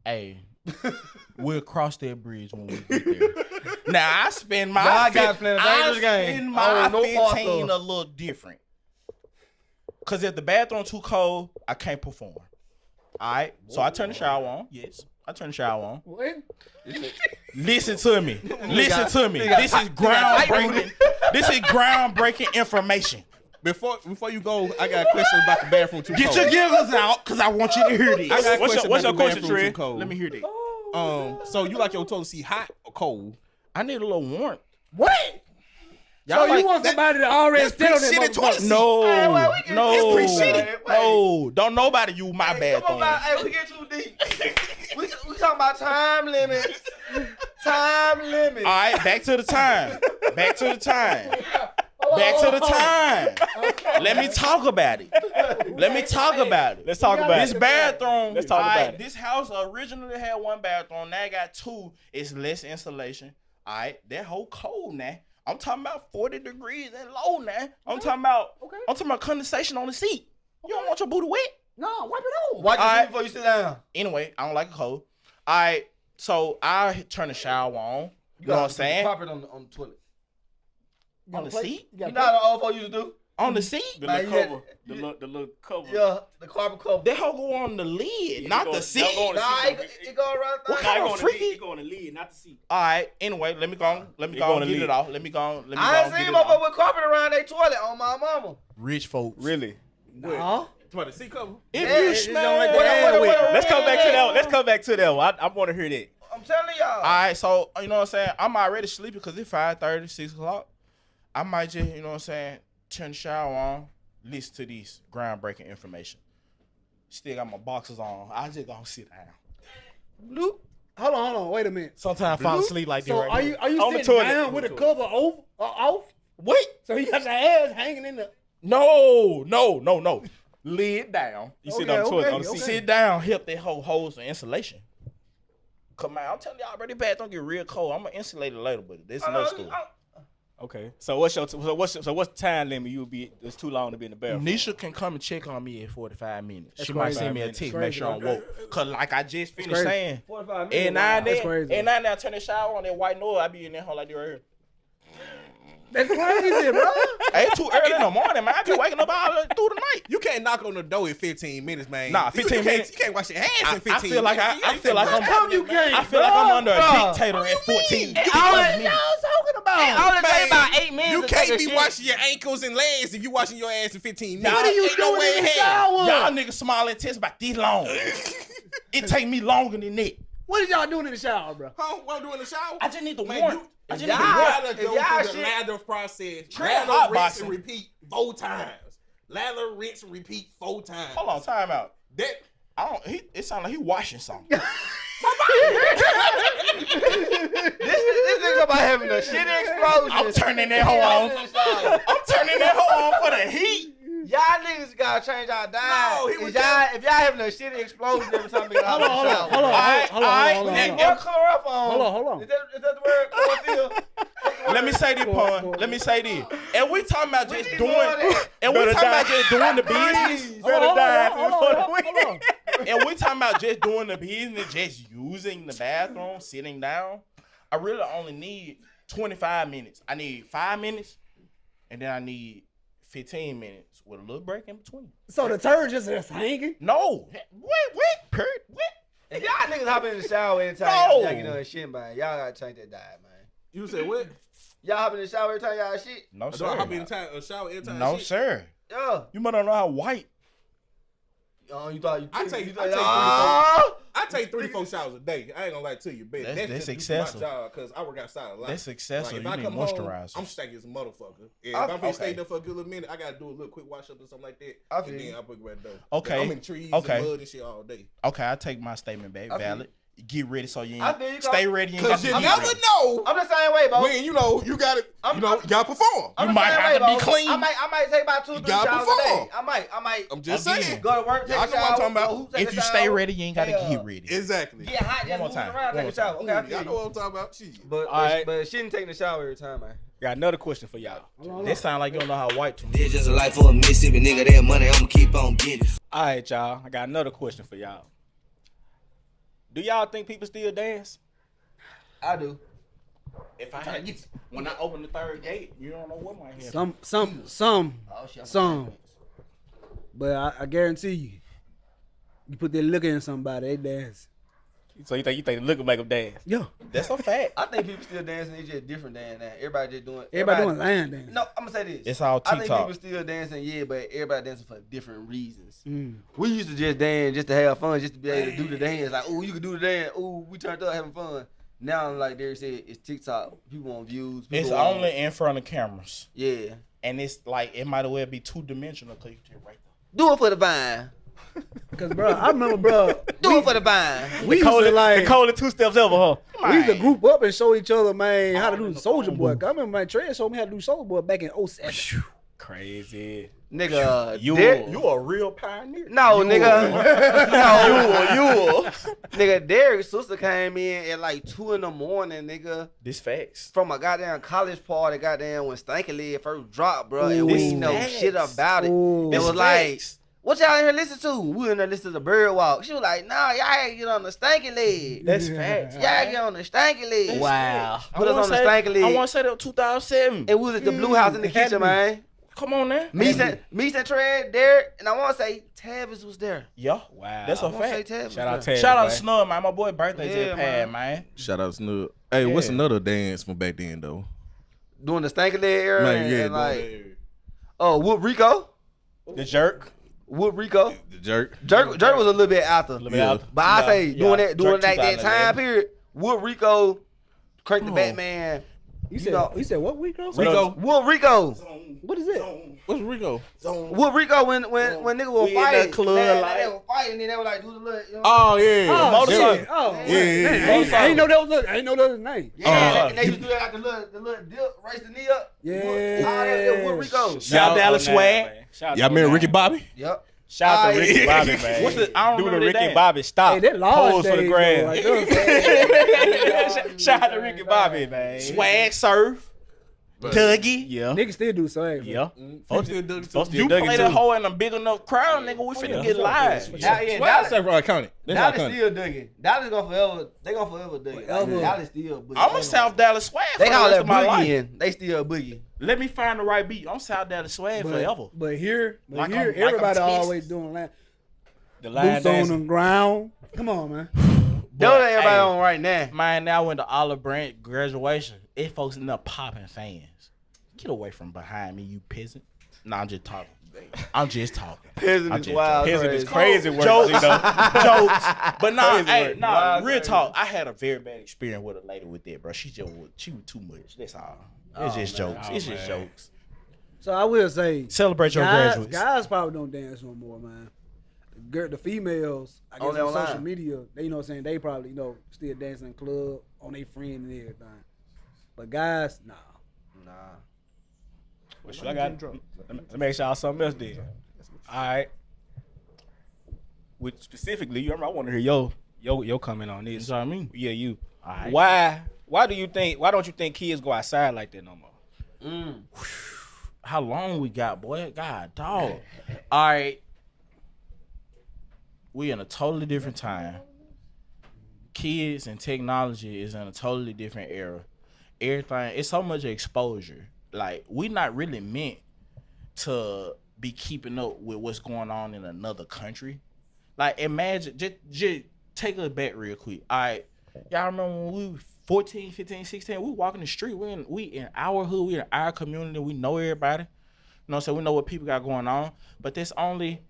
Hey, we'll cross that bridge when we get there. Now, I spend my Y'all guys playing a dangerous game. spend I my don't know parts 15 of. a little different. Because if the bathroom too cold, I can't perform. All right? So I turn the shower on. Yes, I turn the shower on. What? Listen to me. Listen to me. got- This is groundbreaking. This is groundbreaking information. Before you go, I got a question about the bathroom too Get cold. your givers out, because I want you to hear this. I got a What's question your about the question, bathroom Trey? too cold. Let me hear this. So you like your toilet seat hot or cold? I need a little warmth. What? Y'all So like- you want somebody to already that's sit on that pre-shitted toilet motherfucker? seat. No, Hey, well, we can- no, it's pre-shitted. no. Don't nobody use my Hey, come bathroom. on, man. Hey, we get too deep. we talking about time limits. Time limits. All right, back to the time. Back to the time. Back to the time. Let me talk about it. Let me talk about it. Let's talk about This it. bathroom. Let's talk about it. This house originally had one bathroom. Now I got two. It's less insulation. All right, that whole cold now. I'm talking about 40 degrees and low now. I'm talking about condensation on the seat. You don't want your booty wet. No, wipe it off. Watch your All feet right. before you sit down. Anyway, I don't like it cold. All right, so I turn the shower on. You know what I'm saying? Carpet on the toilet. On the seat? You know how the old folks used to do? On the seat? The Man, little you had- cover. The little cover. Yeah, the carpet cover. That hoe go on the lid, not go- the that seat. go on the Nah, seat. it go around. What Nah, kind it of go on the freaky? lid. It go on the lid, not the seat. All right. Anyway, let me go. go on the Get lid. it off. Let me go. I ain't seen motherfucker with carpet around their toilet on my mama. Rich folks. Really? Nah. What, the seat cover? If Yeah, you it smell don't let it, the air with. Let's come back to that. Let's come back to that one. I want to hear that. I'm telling y'all. All right. So you know what I'm saying? I'm already sleepy because it's 5:30, 6 o'clock. I might just, you know what I'm saying, turn the shower on, listen to these groundbreaking information. Still got my boxers on. I just gonna sit down. Bloop. Hold on, wait a minute. Sometimes I fall asleep like So that. are you On the sitting toilet. down On with the the toilet. cover over off? Wait. So you got your ass hanging in the. No. Lid down. You sit on the toilet on the seat. Sit down, help that whole hose and insulation. Come on, I'm telling y'all, already bad. Don't get real cold. I'm gonna insulate it later, but that's another story. Okay. So what's the time limit you would be? It's too long to be in the bathroom. Nisha can come and check on me at 45 minutes. That's She might crazy. send me a 45 text, minutes. make sure I'm woke. Cause like I just finished crazy. saying, 45 and now and That's then, crazy. and now I turn the shower on that white noise. I be in that hole like this right here. That's crazy, bro. Hey, it's too early in the morning, man. I be waking up all through the night. You can't knock on the door in 15 minutes, man. Nah, You 15 can't- minutes. You can't wash your hands in 15 I feel like minutes. I feel like I'm. Come you can't. I feel like I'm under a Bruh. dictator at 14. All that Y'all talking about? all it take Man, about 8 minutes you to can't be washing your ankles and legs if you washing your ass in 15 minutes. What are you Ain't no doing way in the in hell. shower? Y'all niggas small intestines about this long. It take me longer than that. What is y'all doing in the shower, bro? Huh? What I'm doing in the shower? I just need to Man, warm. you- I just you need to gotta warm. go if y'all through the shit- lather process. Try Lather, hot rinse, boxing. and repeat 4 times. Lather, rinse, and repeat 4 times. Hold on, time out. That It sounds like he washing something. This nigga about having a shit explosion. I'm turning that hoe on. I'm turning that hoe on for the heat. Y'all niggas gotta change our diet. No, he was if y'all having a shitty explosion every time you Hold on, hold on, hold on, Alright, hold on, alright, hold on, now hold give- on. Chloroform. Hold on. Is that the word? Chlorophyll? Let me say this, Pun. Let me say this. And we talking about just need doing. more of that. And we Better talking die. about just doing the business. Better die Hold before the on. weekend. And we talking about just doing the business, just using the bathroom, sitting down. I really only need 25 minutes. I need 5 minutes, and then I need 15 minutes with a little break in between. So the turd just hanging? No. What? If y'all niggas hop in the shower anytime No. y'all get on shit, man, y'all gotta change that diet, man. you said what? Y'all hop in the shower every time y'all shit? No, Do I hop in sir. the shower every time? No, shit? sir. Yeah. You might not know how white. You thought you I take you 3 thought, I take 3-4 showers a day. I ain't gonna lie to you, but That's just excessive. my job because I work outside a lot. That's excessive. Like, if You I need come home, moisturizer. I'm stanky as a motherfucker. And if I- I'm gonna stay okay. there for a good little minute, I gotta do a little quick wash up or something like that. I And feel then you. I put it right there. Okay. I'm in trees Okay. and mud and shit all day. Okay, I take my statement back. I feel Valid. Get ready so you I ain't feel you, stay Cole. ready. Cause you get never ready. know I'm the same way, bro. when you gotta I'm- you gotta perform. I'm You the might same have way, to be bro. clean. I might take about 2 or 3 gotta showers a perform. day. I might. I'm just Again. saying. Go to work, take Y'all a know shower. what I'm talking about. go hoop, take If a you shower. stay ready, you ain't gotta Hey, get ready. Exactly. Get hot, One just more move time. around, take One a shower. more Okay, I feel Y'all you. know what I'm talking about. Shit. But Alright. but she didn't take the shower every time, man. Got another question for y'all. That sound like you don't know how white to me. It's just a life for a Mississippi nigga. That money, I'ma keep on getting. All right, y'all. I got another question for y'all. Do y'all think people still dance? I do. If I had when I open the third gate, you don't know what might happen. Some. Oh shit. Some. But I guarantee you put that look in somebody, they dance. So you think look make them dance? Yeah. That's a fact. I think people still dancing. It's just different than that. Everybody just doing. Everybody doing line dance. No, I'm gonna say this. It's all I think TikTok. people still dancing, yeah, but everybody dancing for different reasons. Mm. We used to just dance just to have fun, just to be able to do the dance. Like, oh, you can do the dance. Oh, we turned up having fun. Now, like Derek said, it's TikTok. People want views. People It's want, only in front of cameras, yeah. and it's like it might as well be 2-dimensional. Cause you just right there. Do it for the vine. Cause bro, I remember, bro, Do it for the vine. we used to like the coldest 2 steps ever, huh? we used to group up and show each other, man, how to do the Soldier Boy. I remember my Trey showed me how to do Soldier Boy back in 07. Crazy. Nigga, You Derek- a real pioneer. No, nigga. No, nigga, Derek's sister came in at like 2 in the morning, nigga. This facts. From a goddamn college party, goddamn when Stanky Leg first dropped, bro. And Ooh. we didn't know Facts. shit about it. Ooh. It was This like, facts. what y'all in here listen to? We in there listen to the Bird Walk. She was like, nah, y'all ain't get on the Stanky Leg. That's facts. Y'all get on the Stanky Leg. Wow. Put us on the Stanky Leg. I want to say that 2007. And we was at the Blue House in the it had to kitchen, be. man. Come on now. Me and Trey, Derek, and I want to say Tavis was there. Yeah. Wow. That's a I want to say fact. Tavis was Shout out there. Ted. Shout out man. to Snub, man. My boy birthday Yeah, just passed, man. Shout out to Snoop. Hey, what's Yeah. another dance from back then though? Doing the Stanky Leg era. Man, yeah, and like, doing oh, Whoop Rico. The jerk. Whoop Rico. the jerk. Jerk was a little bit after. Yeah. But I Yeah, say yeah. doing that Jerk like that 2011. time period, Wood Rico, Crank the Batman. You said what Rico? Rico. Wood Rico. What is it? What's Rico? Wood Rico when niggas were We in fighting. that club, they like- were fighting and then they were like do the little, you know. Oh yeah. Oh, motorcycle. shit. Oh, Yeah, yeah, man, yeah. I ain't know that was his name. Yeah, and they used to do that like the little dip, raise the knee up. Yeah. All that Wood Rico. Shout out Dallas Swag. Y'all remember Ricky Bobby? Yep. Shout out to Alright. Ricky Bobby, man. What's the- I don't Do the remember that Ricky dance. Bobby stop. Hey, that large Pose for the days, gram. though, like, that Shout out to Ricky Bobby, man. Swag Surf. Dougie. Yeah. niggas still do so. Yeah. Folks still do it too. Folks You still play Dougie that too. hoe in a big enough crowd, nigga. We finna get live. Swag Surf iconic. That's Dallas iconic. still digging. Dallas gonna forever. They gonna forever dig it. Forever. Dallas still boogie. I'm a South Dallas Swag for They the call rest that of my boogie life. in. They still boogie. Let me find the right beat. I'm South Dallas Swag forever. But here, Like I'm everybody Texas. always doing that. The line Boots on dancing. the ground. Come on, man. That's what everybody hey, on right now. Man, now I went to Olive Branch graduation. It folks in there popping fans. Get away from behind me, you peasant. Nah, I'm just talking. I'm just talking. Peasant I'm is just wild. Peasant is crazy work, Jokes, you know. jokes. But nah, Crazy hey, work. nah, Wild real crazy. talk. I had a very bad experience with a lady with that, bro. She was too much. That's all. It's just jokes. It's just jokes. So I will say, Celebrate your graduates. Guys probably don't dance no more, man. The females, I guess Only on online. social media, they, you know what I'm saying, they probably, you know, still dancing in the club on their friend and everything. But guys, nah. Nah. Well, shit, I got. Let me ask y'all something else then. All right. With specifically, you remember, I want to hear your comment on this. You know what I mean? Yeah, you. All right. Why don't you think kids go outside like that no more? How long we got, boy? God, dog. All right. We in a totally different time. Kids and technology is in a totally different era. Everything, it's so much exposure. Like, we not really meant to be keeping up with what's going on in another country. Like, imagine, just take us back real quick. All right. Y'all remember when we were 14, 15, 16, we walking the street. We in our hood, we in our community, we know everybody. You know what I'm saying? We know what people got going on. But that's only,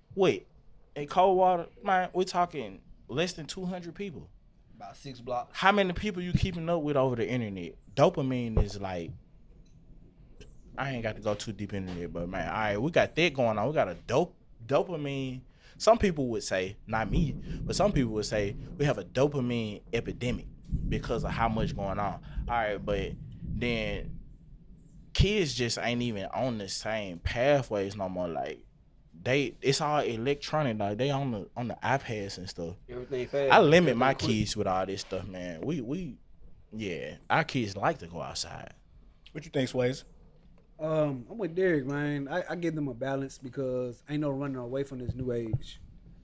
in Coldwater, man, we're talking less than 200 people. About 6 blocks. How many people you keeping up with over the internet? Dopamine is like, I ain't got to go too deep into it, but man, all right, we got that going on. We got a dopamine. Some people would say, not me, but some people would say we have a dopamine epidemic because of how much going on. All right, but then kids just ain't even on the same pathways no more. Like, it's all electronic. Like, they on the iPads and stuff. Everything fast. I limit my kids with all this stuff, man. Yeah, our kids like to go outside. What you think, Sways? I'm with Derek, man. I give them a balance because ain't no running away from this new age.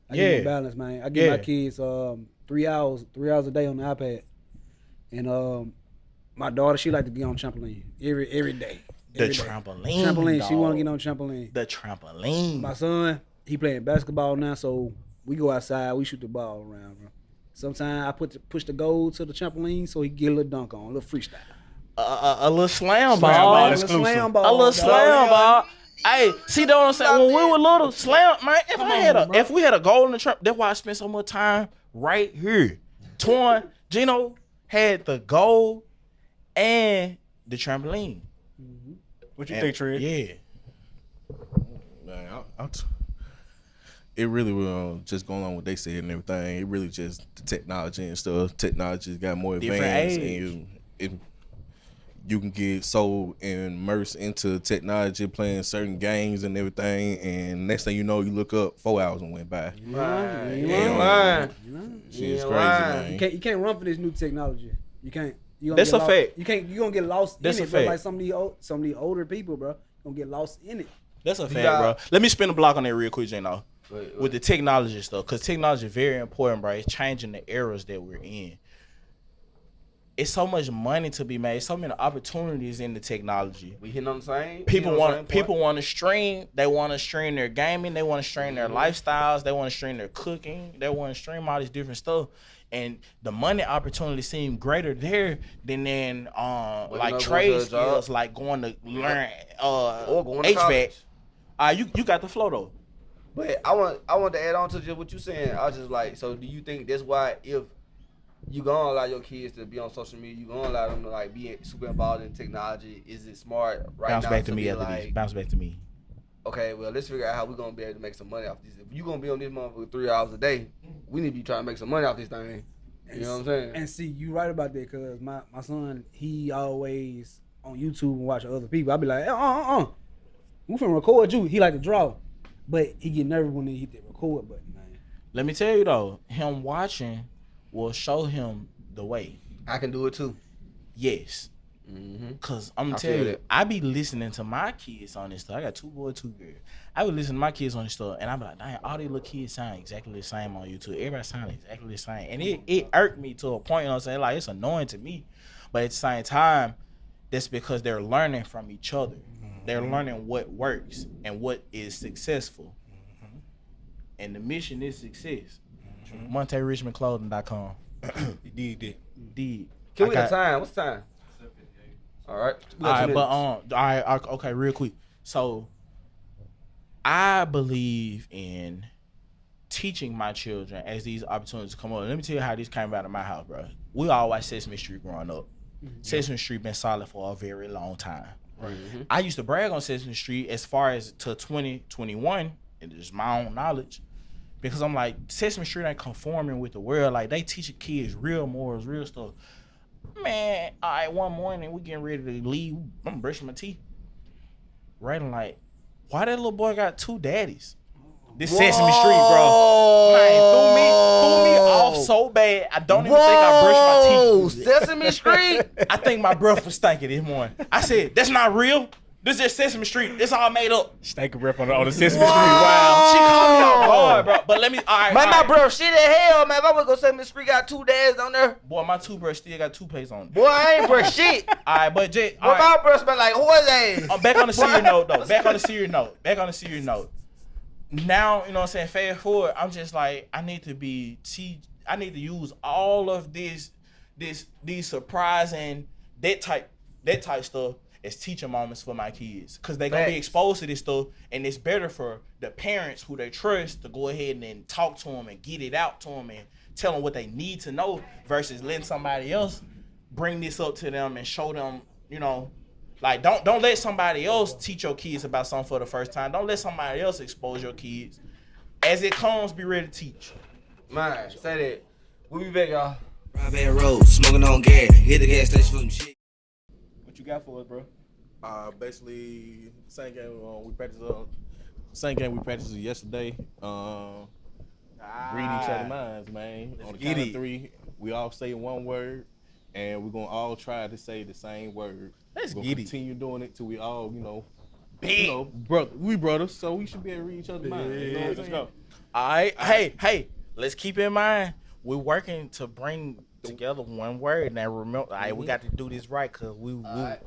I give them a balance, man. I give my kids 3 hours a day on the iPad, and my daughter, she like to get on trampoline every day. The Every day. trampoline. She want to get on trampoline. The trampoline. My son, he playing basketball now, so we go outside, we shoot the ball around, bro. Sometimes I push the goal to the trampoline so he get a little dunk on, a little freestyle. A little slam ball ball. exclusive. A little slam ball. Hey, see that what I'm saying? When we were little, slam, man. If we had a goal in the trap, that's why I spent so much time right here. Gino had the goal and the trampoline. What you think, Trey? Yeah. Man, it really will just going on what they said and everything. It really just the technology and stuff. Technology's got more Different advanced, age. and you can get so immersed into technology, playing certain games and everything, and next thing you know, you look up, 4 hours and went by. Right. Shit's Yeah, crazy, right. man. You can't run for this new technology. You can't. You That's get a lost. fact. You gonna get lost That's in a it, bro. fact. Like some of these older people, bro, gonna get lost in it. That's a fact, got- bro. Let me spin the block on that real quick, Gino. Wait. With the technology stuff, because technology is very important, bro. It's changing the eras that we're in. It's so much money to be made, so many opportunities in the technology. We hitting on the same. People want to stream. They want to stream their gaming. They want to stream their lifestyles. They want to stream their cooking. They want to stream all this different stuff. And the money opportunity seem greater there than in like up, going to trade a job. skills, like going to learn Or going to HVAC. college. You got the flow though. But I want to add on to just what you saying. I was just like, so do you think that's why if you gonna allow your kids to be on social media, you gonna allow them to like be super involved in technology? Is it smart right Bounce now back to to me be after like, this. Bounce back to me. okay, well, let's figure out how we gonna be able to make some money off this. If you gonna be on this motherfucker 3 hours a day, we need to be trying to make some money off this thing. You know what I'm saying? And see, you right about that, cause my son, he always on YouTube and watching other people. I be like, we finna record you. He like to draw, but he get nervous when he hit the record button, man. Let me tell you though, him watching will show him the way. I can do it too. Yes. Mm-hmm. Cause I'm I telling feel you, that. I be listening to my kids on this stuff. I got 2 boys, 2 girls. I be listening to my kids on this stuff, and I be like, dang, all these little kids sound exactly the same on YouTube. Everybody sound exactly the same, and it irked me to a point. You know what I'm saying? Like, it's annoying to me, but at the same time, that's because they're learning from each other. They're learning what works and what is successful, and the mission is success. MonteRichmondClothing.com. You did that. Did Can we get time? What's the time? All right. All right, but all right, okay, real quick. So, I believe in teaching my children as these opportunities come up. Let me tell you how this came out of my house, bro. We all watched Sesame Street growing up. Sesame Street been solid for a very long time. I used to brag on Sesame Street as far as to 2021, and it's my own knowledge, because I'm like, Sesame Street ain't conforming with the world. Like, they teaching kids real morals, real stuff. Man, all right, one morning we getting ready to leave. I'm brushing my teeth. Right, I'm like, why that little boy got two daddies? This Sesame Street, bro. Man, threw me off so bad. I don't even think I brushed my teeth. Sesame Street. I think my breath was stinking this morning. I said, that's not real. This is Sesame Street. It's all made up. Stinking breath on the Sesame Street. Wow. She called me off guard, bro. But let me, all right. Man, all my right. breath shit as hell, man. If I would go Sesame Street, got two dads on there. Boy, my toothbrush still got toothpaste on it. Boy, I ain't brush shit. All right, but Jay, all But right. my breath smell like horse ass. Back on the serious note, though. Back on the serious note. Now, you know what I'm saying, fast forward, I'm just like, I need to use all of these surprising, that type stuff as teacher moments for my kids. Because they're going to be exposed to this stuff, and it's better for the parents who they trust to go ahead and then talk to them and get it out to them and tell them what they need to know versus letting somebody else bring this up to them and show them, you know. Like, don't let somebody else teach your kids about something for the first time. Don't let somebody else expose your kids. As it comes, be ready to teach. Man, say that. We'll be back, y'all. Rob Van Road, smoking on gas. Hit the gas station for some shit. What you got for us, bro? Basically, same game we practiced. Same game we practiced yesterday. Read each other's minds, man. On the count of three, we all say one word, and we're gonna all try to say the same word. Let's we're get gonna it. continue doing it till we all, we brothers, so we should be able to read each other's minds. You know what I'm Let's saying? go. All right. Hey, let's keep in mind, we're working to bring together one word. Now, remember, we got to do this right, because we had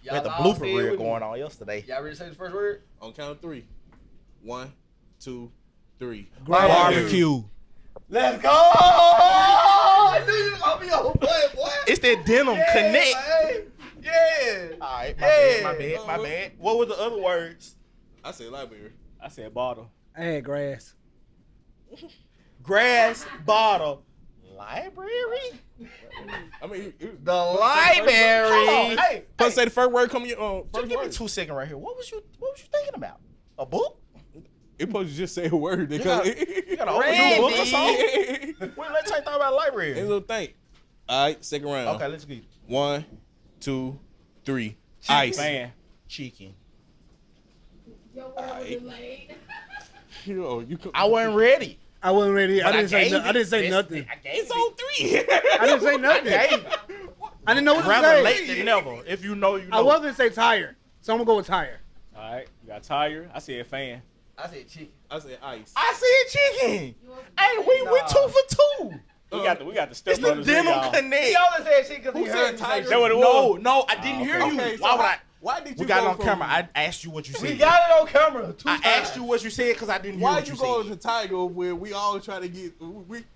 the all blooper say it reel with me. going on yesterday. Y'all ready to say the first word? On count of three. 1, 2, 3. Barbecue. Let's go! I knew you was gonna be on point, boy. It's that denim connect. Man. Yeah. All right, Yeah. my bad. What were the other words? I said library. I said bottle. I had grass. Grass, bottle, library. I mean, The library. Hey, Let's say the first word come your just first give me word. 2 seconds right here. What was you thinking about? A book? It supposed to just say a word. You got an open new book or something? Well, let's talk about library. Ain't little thing. All right, second round. Okay, let's get it. 1, 2, 3. Ice. Fan. Chicken. Yo, you I wasn't ready. I wasn't ready. I But didn't say. gave I didn't say it. nothing. I gave it's on 3. I didn't say nothing. I didn't know what to Rather say. late than never. If you know, you know. I was gonna say tire, so I'm gonna go with tire. All right. You got tire. I said fan. I said chicken. I said ice. I said chicken. Hey, we 2 for 2. We got the step It's the brothers here, denim y'all. connect. He only said chicken because he Who heard said me say tiger? chicken. That what it was? No, I didn't hear you. Okay, so Why would I? Why did you We got it go on from, camera. I asked you what you We said. got it on camera. I asked you what you said because I didn't hear Why what you you go said. to Tiger where we all try to get?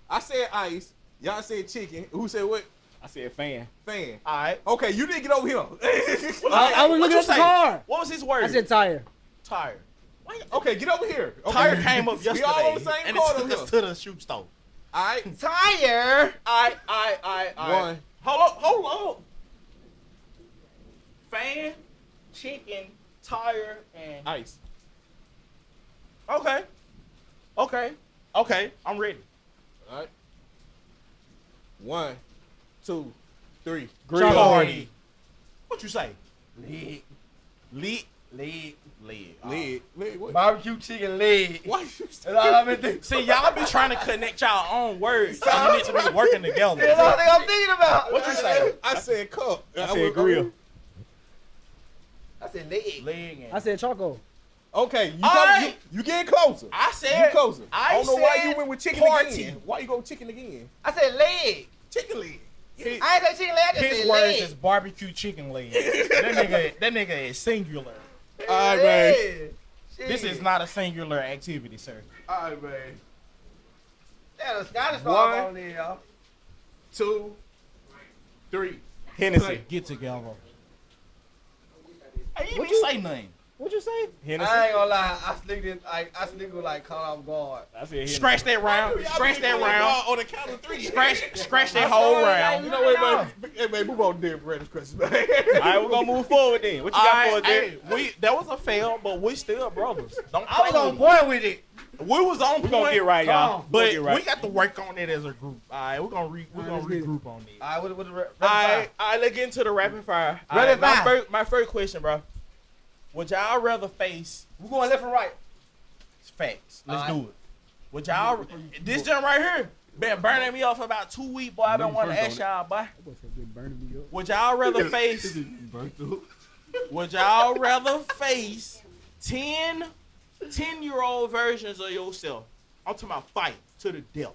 I said ice. Y'all said chicken. Who said what? I said fan. Fan. All right. Okay, you didn't get over here. I was looking at the car. What was his word? I said tire. tire. Why you- Okay, get over here. Okay. Tire came up yesterday. We all on the same and corner it took here. us to the shoe store. All right. Tire. One. Hold on. Fan, chicken, tire, and Ice. okay. I'm ready. All right. 1, 2, 3. Grill. Party. What you say? Leg. Leg. Leg. What? Barbecue chicken leg. Why you That's all I've been thinking. See, y'all be trying to connect y'all own words. You need to be working together. That's the only thing I'm thinking about. What you say? I said cup. I said grill. I said leg. Leg and I said charcoal. Okay, All right. you getting closer. I said You closer. I don't know why said you went with chicken party. again. Why you go chicken again? I said leg. Chicken leg. I ain't say chicken leg. I just His said words leg. is barbecue chicken leg. that nigga is singular. All right, man. Shit. This is not a singular activity, sir. All right, man. Yeah, the Scottish One. ball on there, y'all. 2, 3. Hennessy. Get together. Hey, you didn't say nothing. What you say? Hennessy. I ain't gonna lie. I sneaked like caught off guard. I said Hennessy. Scratch that round. Scratch that round. on the count of 3. Scratch that whole round. You know what, man? Hey, man, move on to different random questions, man. All right, we're gonna move forward then. What you got for us, Derek? That was a fail, but we still brothers. Don't I was play on with point with it. We was on point. We gonna get right, y'all. But Get right. we got to work on it as a group. All right, we're gonna regroup on this. All right, what the All right, let's get into the rapid fire. All Rapid right, fire. my first question, bro. Would y'all rather face We going left and right. facts? Let's All do it. Would y'all? This jump right here been burning me off for about 2 weeks, boy. I've been wanting to ask y'all, boy. Would y'all rather face? Would y'all rather face 10-year-old versions of yourself? I'm talking about fight to the death,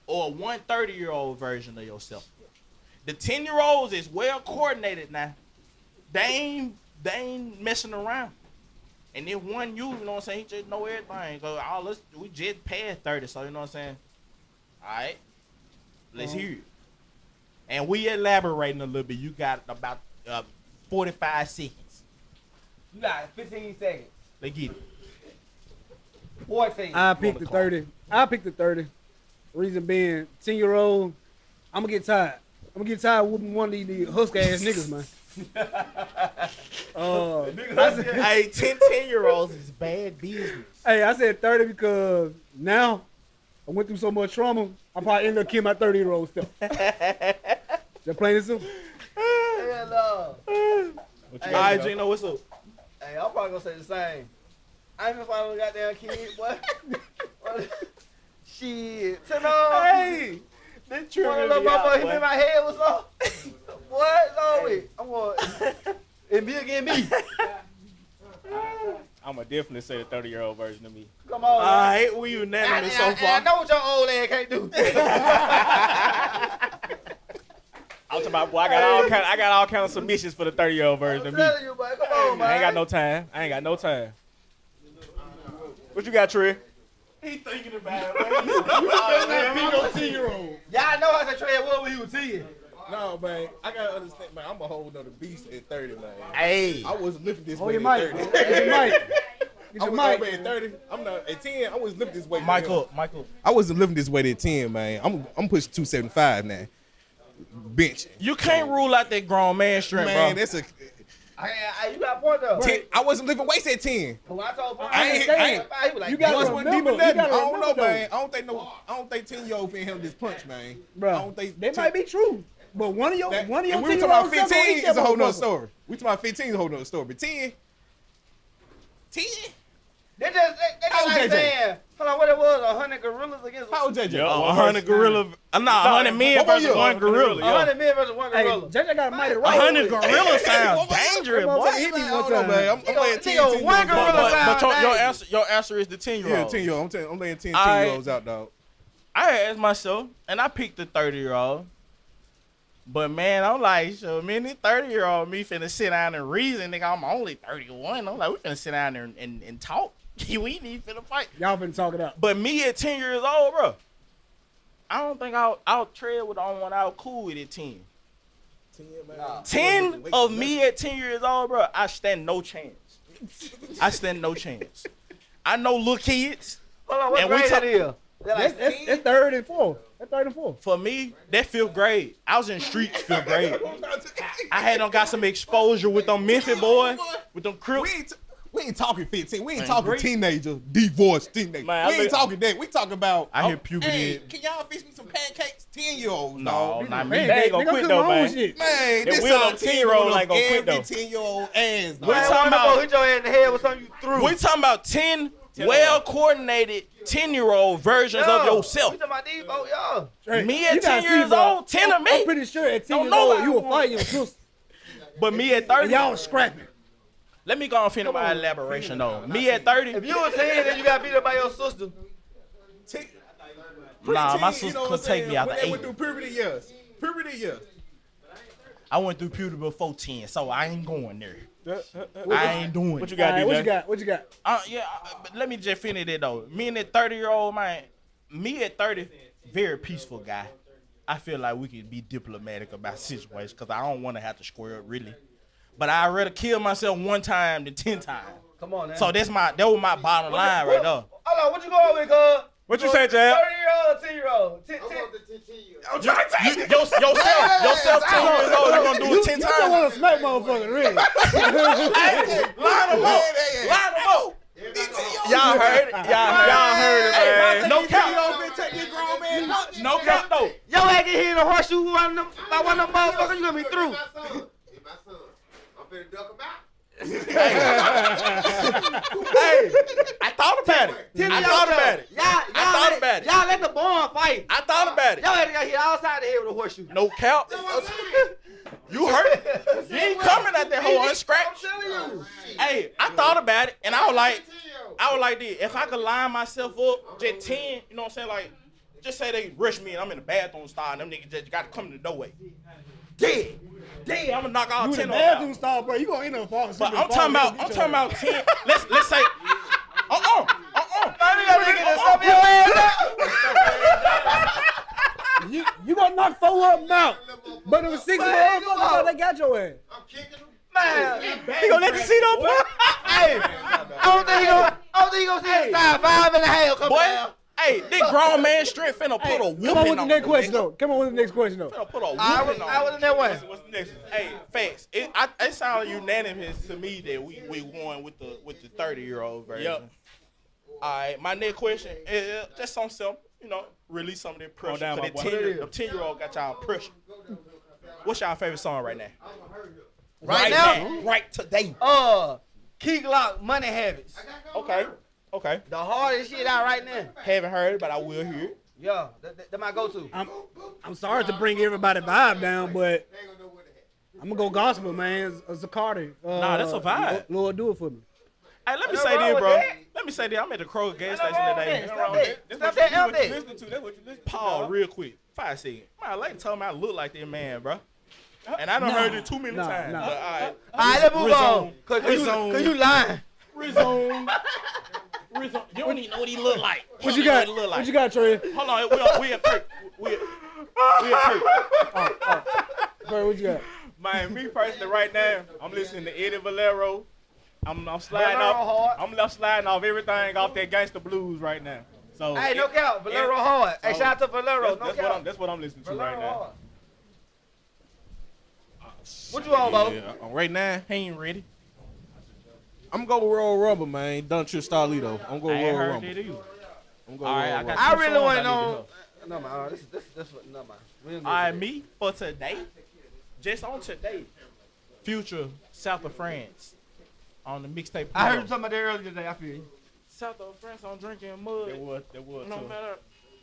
or 30-year-old version of yourself. The 10-year-olds is well coordinated now. They ain't messing around. And then one you know what I'm saying, he just know everything. We just past 30, so you know what I'm saying? Alright. Let's hear it. And we elaborating a little bit. You got about 45 seconds. You got 15 seconds. Let's get it. 14. I picked the 30. I picked the 30. Reason being, 10-year-old, I'm gonna get tired. I'm gonna get tired of whooping one of these husk ass niggas, man. Hey, 10-year-olds is bad business. Hey, I said 30 because now I went through so much trauma, I probably ended up killing my 30-year-old stuff. Just plain and simple. Hell no. What you got, Alright, Gino? Gino, what's up? Hey, I'm probably gonna say the same. I ain't gonna find no goddamn kid, boy. Shit. Turn on. Hey, that One tripping little me out, motherfucker hit me boy. in my head. What's up? What? No, wait. I'm going. It be against me. I'm gonna definitely say the 30-year-old version of me. Come on. man. Alright, we unanimous so I far. know what your old ass can't do. I'm talking about, boy, I got all kind of submissions for the 30-year-old version I'm of me. telling you, boy. Come on, man. I ain't got no time. What you got, Trey? He thinking about it, man. Y'all know I said Trey was when he was 10. No, man, I gotta understand, man. I'm a whole nother beast at 30, man. Hey. I was lifting this Hold weight your at mic. 30. Get your mic. Get I your was mic. at 30. I'm not at 10. I was lifting this weight. Michael. I wasn't lifting this weight at 10, man. I'm pushing 275 now. Bench. You can't rule out that grown man strength, Man, bro. that's a. You got a point though. 10, I wasn't lifting weights at 10. When I told Brian, I ain't- he was like, You gotta Once "Damn." went remember, deep in you nothing. I gotta don't know, remember, man. I don't think 10-year-old can handle this punch, man. Bro, I don't think that might be true. But one of your And we 10 were talking year about olds 15 is a whole nother story. We talking about 15 is a whole nother story. But 10. They How old like JJ? saying, hold on, what it was, 100 gorillas against How old JJ? Yeah. 100 gorilla. 100 men what about versus you? one gorilla. 100 men versus one Hey, gorilla. JJ got a mighty right. 100 gorilla sound what about you? dangerous, That boy. motherfucker hit me I one don't know, time. man. I'm laying 10 Nigga, one 10-year-olds gorilla out. sound dangerous. Your answer is the Yeah, 10-year-old. 10-year-old. I'm laying 10 Alright. 10-year-olds out, dog. I asked myself, and I picked the 30-year-old. But man, I'm like, so man, this 30-year-old me finna sit down and reason, nigga. I'm only 31. I'm like, we finna sit down there and talk. We ain't even finna fight. Y'all finna talk it out. But me at 10 years old, bro, I don't think I'll tread with the only one I was cool with at 10. 10 of me at 10 years old, bro, I stand no chance. I know little kids. Hold on, what And we grade talk- that is? They're like That's third and fourth. That's third and fourth. For me, that fifth grade. I was in the streets fifth grade. I had got some exposure with them Memphis boys, with them Crips. We ain't talking 15. We ain't Man, talking great. teenager, divorced teenager. Man, We ain't talking that. We talking about. I hear puberty. Hey, can y'all fix me some pancakes? 10-year-olds, No, dog. not Man, me. They ain't gonna nigga, quit cook though, my own man. shit. Man, That this wheel song on 10-year-old ain't gonna quit, every though. 10-year-old ass, dog. We Man, talking one about- hit your head in the head with something you threw. We talking about 10 well-coordinated 10-year-old versions of yourself. We talking about these folks, y'all. Hey, Me you at gotta 10 see, years bro. old, 10 of I'm me. pretty sure at 10 Don't years know old, why you I will want fight your sister. But me at 30, And y'all scrapping. let me go and finish my elaboration though. Me at 30, If you was 10 and you got beat up by your sister, Nah, my sister could take me out when the they went 8. through puberty years. I went through puberty before 10, so I ain't going there. I ain't doing What you it. got, All right, DJ? what you got? But let me just finish it though. Me and that 30-year-old man, me at 30, very peaceful guy. I feel like we can be diplomatic about situations because I don't want to have to square up really. but I'd rather kill myself 1 time than 10 times. Come on, man. So that was my bottom line right there. Hold on, what you going with, cuz? What you say, Jab? 30-year-old, 10-year-old. 10. I'm trying to tell you. Yourself 10 years old, you gonna do it 10 You don't times. want to smack motherfucker, really. Hey, line them up. Line them up. Y'all heard it. Y'all heard it, man. No count. No count, though. Yo, ain't get hit in a horseshoe by one of them motherfuckers, you gonna be through. I'm finna duck him out. Hey, I thought about it. I thought about it. Y'all let the barn fight. I thought about it. Y'all had to get hit outside the head with a horseshoe. No count. You hurt. You ain't coming at that hole unscratched. I'm telling you. Hey, I thought about it, and I was like this. If I could line myself up, just 10, you know what I'm saying? Like, just say they rush me and I'm in the bathroom style, and them niggas just got to come to the doorway. Dead. I'm gonna knock all 10 You in of the them out. bathroom stall, bro. You gonna end up falling asleep. But I'm talking about 10. Let's say, You gonna knock 4 of them out. But it was 6 motherfuckers, they got your ass. I'm kicking him. Man, He gonna let the seat up. hey, I don't think he gonna see the side 5.5 come boy. down. Hey, this grown man straight finna put a Come on whooping with the on next him, question, nigga. though. Come on with the next question, though. Finna put a I whooping on was him. in that one. What's the next one? Hey, facts. It sounds unanimous to me that we won with the 30-year-old version. Yep. All right, my next question is just something simple. You know, release some of that pressure. down, my Cause boy. the 10-year-old got y'all pressure. What's y'all favorite song right now? Right now? Right today. Key Glock, Money Habits. Okay. The hardest shit out right now. Haven't heard it, but I will hear it. Yeah, that my go-to. I'm sorry to bring everybody vibe down, but I'm gonna go gospel, man. Zacardi. Nah, that's a vibe. Lord, do it for me. Hey, let me Ain't say no wrong this, with bro. that. Let me say this. I'm at the Kroger gas Ain't no station wrong with today. that. Stop that. Stop that out there. Listening to. That's what you listen to. Pause real quick. 5 seconds. My lady told me I look like that man, bro. And I done heard it too many times. nah. But, all right. All right, let's move on. Rezone. Cause you lying. Rezone. You don't even know what he look like. What you got? What you got, Trey? Hold on. We at Kirk. We at Kirk. Trey, what you got? Man, me personally right now, I'm listening to Eddie Valero. I'm sliding Valero off. hard. I'm sliding off everything off that gangster blues right now. So Hey, no count. Valero hard. Hey, shout out to Valero. No That's count. what I'm listening to Valero right now. hard. What you on, Bo? Right now, He ain't ready. I'm gonna go with Royal Rumble, man. Don't you Starlito. I'm gonna I go ain't Royal heard Rumble. that either. I'm gonna go All right, Royal I Rumble. got I two really songs want to I need know. to No man, this no man. We don't All right, get me for today, just on today, Future, South of France, on the mixtape. I heard you talking about that earlier today. I feel you. South of France on Drinking Mud. That was No tough. matter.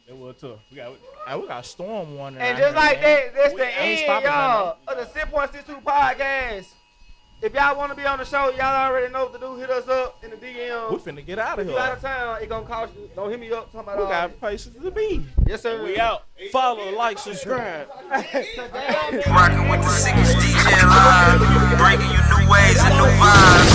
That was tough. We got. We got Storm one. And just like that, that's the ain't end, stopping y'all, of the 6.62 podcast. If y'all want to be on the show, y'all already know what to do. Hit us up in the DM. We finna get out of If you out here. of town, it gonna cost you. Don't hit me up talking about We all got that. places to be. Yes, sir. We out. Follow, like, subscribe. Rockin' with the sickest DJ alive, bringing you new ways and new vibes.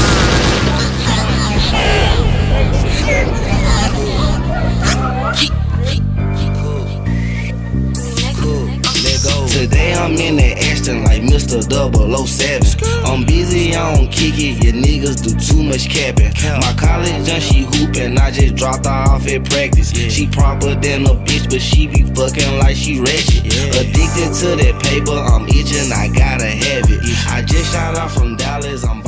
Today I'm in the Ashton like Mr. 007. I'm busy, I don't kick it, you niggas do too much capping. My college done, she hoopin', I just dropped her off at practice. She proper than a bitch, but she be fucking like she ratchet. Addicted to that paper, I'm itching, I gotta have it. I just shot out from Dallas, I'm